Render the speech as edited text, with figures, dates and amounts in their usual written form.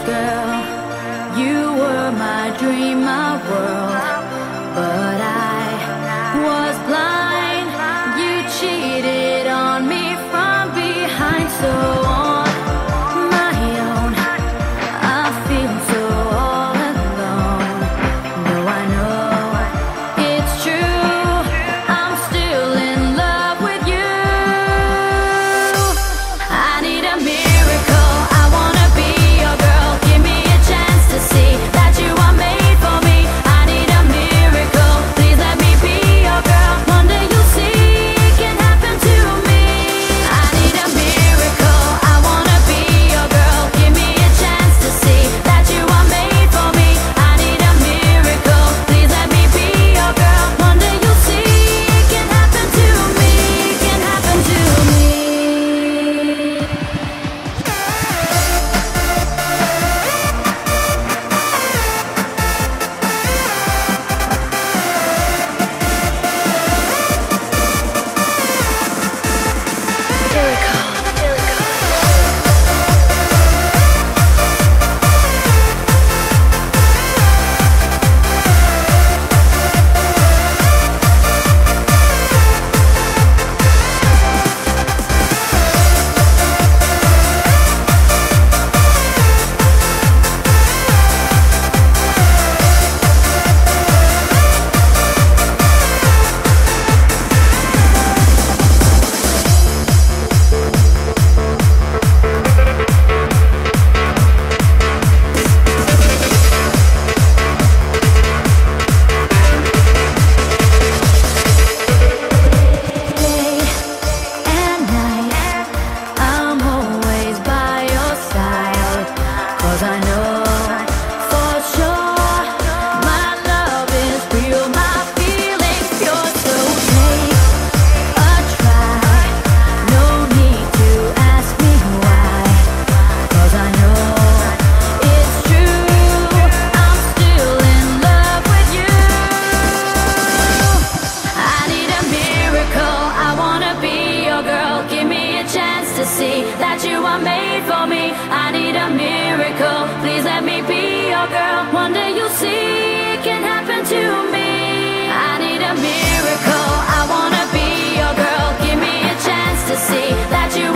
girl. You were my dream, my world, but I was blind. You cheated on me from behind, so on my own I feel so all alone. Though I know it's true, I'm still in love with you. I need a miracle, I wanna be your girl. Give me a chance to see that you are made for me. I need a miracle, please let me be your girl. One day you'll see it can happen to me. I need a miracle, I wanna be your girl. Give me a chance to see that you are made for me. I need a miracle, please let me be your girl. One day you'll see it can happen to me, can happen to me. I know for sure my love is real, my feelings pure. So take a try, no need to ask me why, 'cause I know it's true, I'm still in love with you. I need a miracle, I wanna be your girl. Give me a chance to see that you are made for me. I need a miracle, please let me be your girl. One day you'll see it can happen to me. I need a miracle, I wanna be your girl. Give me a chance to see that you